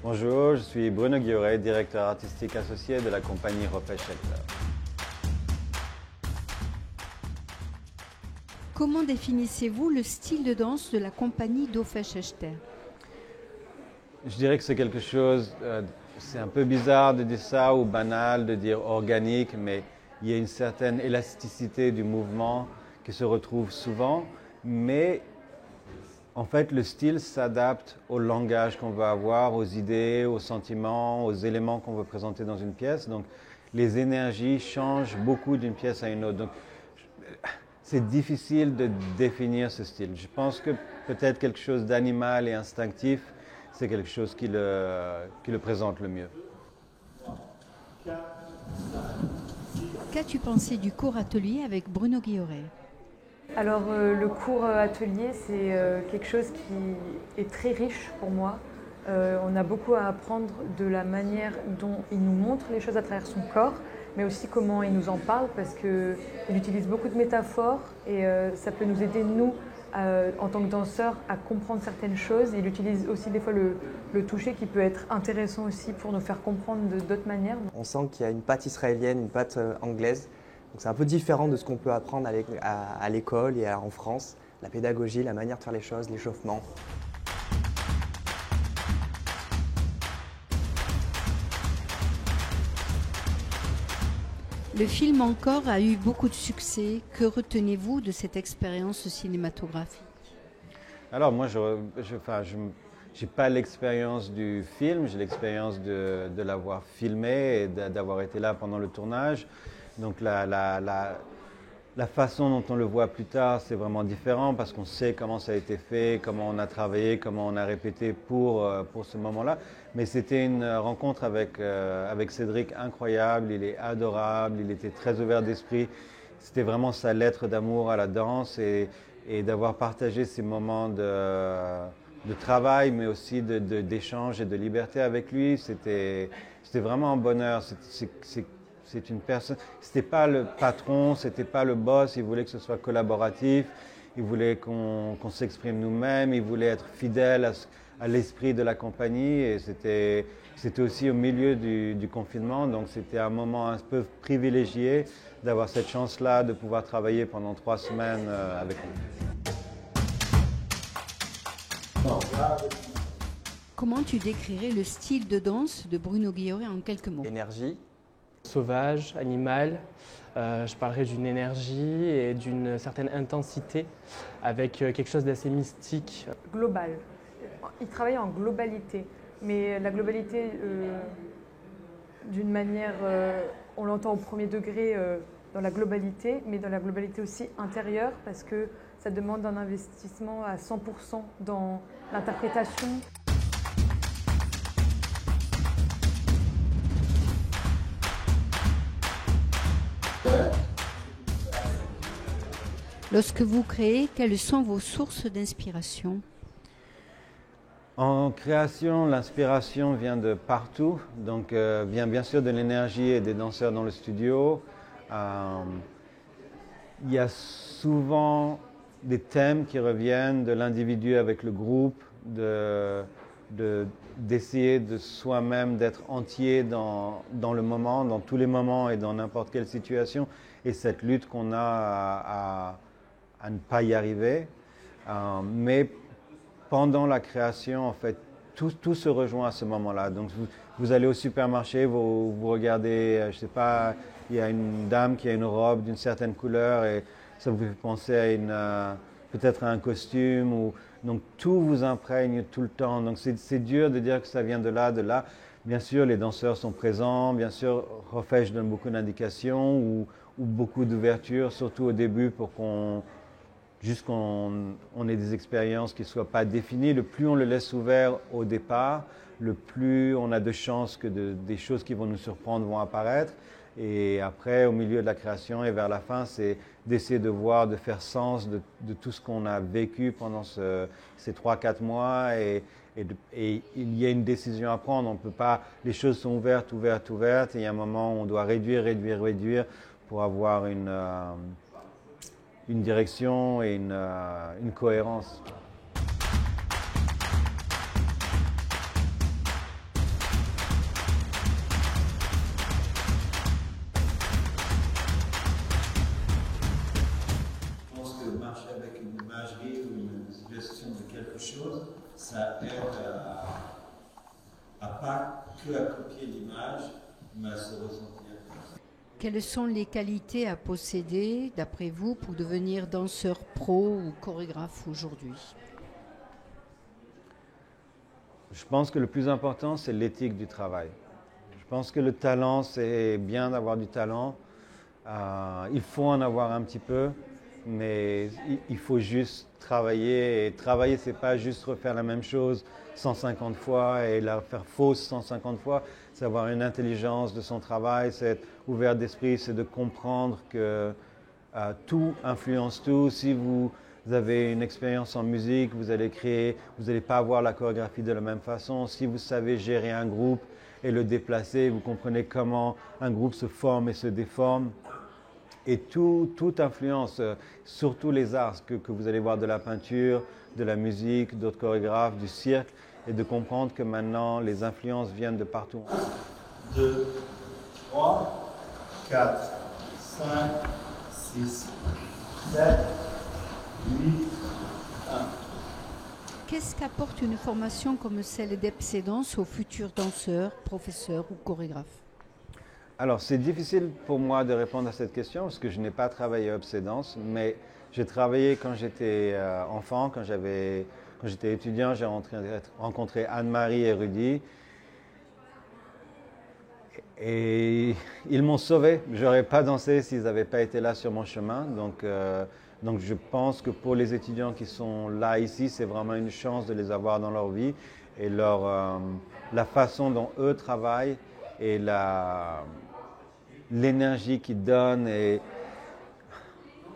Bonjour, je suis Bruno Guioret, directeur artistique associé de la compagnie Rofesch-Schelter. Comment définissez-vous le style de danse de la compagnie Rofesch-Schelter? Je dirais que c'est quelque chose, c'est un peu bizarre de dire ça ou banal de dire organique, mais il y a une certaine élasticité du mouvement qui se retrouve souvent, mais en fait le style s'adapte au langage qu'on veut avoir, aux idées, aux sentiments, aux éléments qu'on veut présenter dans une pièce. Donc les énergies changent beaucoup d'une pièce à une autre. Donc c'est difficile de définir ce style. Je pense que peut-être quelque chose d'animal et instinctif, c'est quelque chose qui le présente le mieux. Qu'as-tu pensé du cours atelier avec Bruno Guioret? Alors le cours atelier, c'est quelque chose qui est très riche pour moi. On a beaucoup à apprendre de la manière dont il nous montre les choses à travers son corps, mais aussi comment il nous en parle, parce qu'il utilise beaucoup de métaphores et ça peut nous aider, nous, en tant que danseurs, à comprendre certaines choses. Il utilise aussi des fois le toucher qui peut être intéressant aussi pour nous faire comprendre d'autres manières. On sent qu'il y a une patte israélienne, une patte anglaise. Donc c'est un peu différent de ce qu'on peut apprendre à l'école et en France. La pédagogie, la manière de faire les choses, l'échauffement. Le film Encore a eu beaucoup de succès. Que retenez-vous de cette expérience cinématographique? Alors moi, je n'ai pas l'expérience du film, j'ai l'expérience de l'avoir filmé et d'avoir été là pendant le tournage. Donc la façon dont on le voit plus tard, c'est vraiment différent parce qu'on sait comment ça a été fait, comment on a travaillé, comment on a répété pour ce moment-là. Mais c'était une rencontre avec Cédric incroyable, il est adorable, il était très ouvert d'esprit. C'était vraiment sa lettre d'amour à la danse et d'avoir partagé ces moments de travail, mais aussi d'échange et de liberté avec lui, c'était vraiment un bonheur. C'est une personne, c'était pas le patron, c'était pas le boss, il voulait que ce soit collaboratif, il voulait qu'on s'exprime nous-mêmes, il voulait être fidèle à l'esprit de la compagnie et c'était aussi au milieu du confinement, donc c'était un moment un peu privilégié d'avoir cette chance-là de pouvoir travailler pendant 3 semaines avec lui. Comment tu décrirais le style de danse de Bruno Guioret en quelques mots? Énergie. Sauvage, animal. Je parlerai d'une énergie et d'une certaine intensité avec quelque chose d'assez mystique. Global. Il travaille en globalité, mais la globalité d'une manière, on l'entend au premier degré dans la globalité, mais dans la globalité aussi intérieure parce que ça demande un investissement à 100% dans l'interprétation. Lorsque vous créez, quelles sont vos sources d'inspiration? En création, l'inspiration vient de partout, donc vient bien sûr de l'énergie et des danseurs dans le studio. Il y a souvent des thèmes qui reviennent de l'individu avec le groupe, d'essayer de soi-même d'être entier dans le moment, dans tous les moments et dans n'importe quelle situation, et cette lutte qu'on a à ne pas y arriver. Mais pendant la création, en fait, tout se rejoint à ce moment-là. Donc vous allez au supermarché, vous regardez, je ne sais pas, il y a une dame qui a une robe d'une certaine couleur et ça vous fait penser à peut-être à un costume. Donc tout vous imprègne tout le temps. Donc c'est dur de dire que ça vient de là, de là. Bien sûr, les danseurs sont présents. Bien sûr, Rofesch donne beaucoup d'indications ou beaucoup d'ouverture, surtout au début pour qu'on ait des expériences qui ne soient pas définies. Le plus on le laisse ouvert au départ, le plus on a de chances que des choses qui vont nous surprendre vont apparaître. Et après, au milieu de la création et vers la fin, c'est d'essayer de voir, de faire sens de tout ce qu'on a vécu pendant ces 3-4 mois. Et il y a une décision à prendre. On peut pas, les choses sont ouvertes. Et il y a un moment où on doit réduire pour avoir une direction et une cohérence. marcher avec une imagerie ou une suggestion de quelque chose, ça aide à pas que à copier l'image, mais à se ressentir. Quelles sont les qualités à posséder, d'après vous, pour devenir danseur pro ou chorégraphe aujourd'hui? Je pense que le plus important, c'est l'éthique du travail. Je pense que le talent, c'est bien d'avoir du talent. Il faut en avoir un petit peu, mais il faut juste travailler. Et travailler, c'est pas juste refaire la même chose 150 fois et la faire fausse 150 fois. C'est avoir une intelligence de son travail, c'est être ouvert d'esprit, c'est de comprendre que tout influence tout. Si vous avez une expérience en musique, vous allez créer, vous n'allez pas avoir la chorégraphie de la même façon. Si vous savez gérer un groupe et le déplacer, vous comprenez comment un groupe se forme et se déforme. Et tout influence, surtout les arts, que vous allez voir de la peinture, de la musique, d'autres chorégraphes, du cirque, et de comprendre que maintenant les influences viennent de partout. 1, 2, 3, 4, 5, 6, 7, 8, 1. Qu'est-ce qu'apporte une formation comme celle d'Epsedance aux futurs danseurs, professeurs ou chorégraphes? Alors, c'est difficile pour moi de répondre à cette question parce que je n'ai pas travaillé à Upsedance, mais j'ai travaillé quand j'étais enfant, quand j'étais étudiant, j'ai rencontré Anne-Marie et Rudy. Et ils m'ont sauvé. Je n'aurais pas dansé s'ils n'avaient pas été là sur mon chemin. Donc je pense que pour les étudiants qui sont là ici, c'est vraiment une chance de les avoir dans leur vie. Et la façon dont eux travaillent et l'énergie qu'ils donnent. Et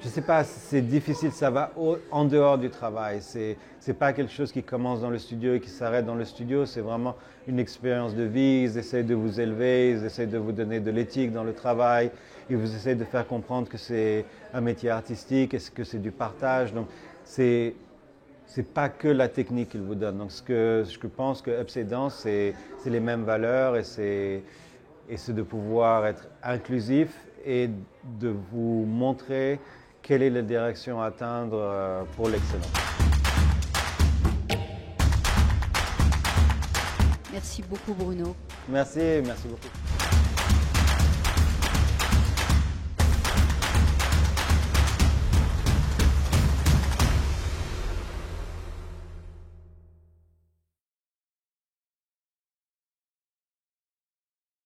je ne sais pas, c'est difficile, ça va en dehors du travail. C'est pas quelque chose qui commence dans le studio et qui s'arrête dans le studio. C'est vraiment une expérience de vie. Ils essaient de vous élever, ils essaient de vous donner de l'éthique dans le travail. Ils vous essaient de faire comprendre que c'est un métier artistique et que c'est du partage. Donc, c'est pas que la technique qu'ils vous donnent. Donc, ce que je pense que Upsedance, c'est les mêmes valeurs et c'est de pouvoir être inclusif et de vous montrer quelle est la direction à atteindre pour l'excellence. Merci beaucoup Bruno. Merci beaucoup.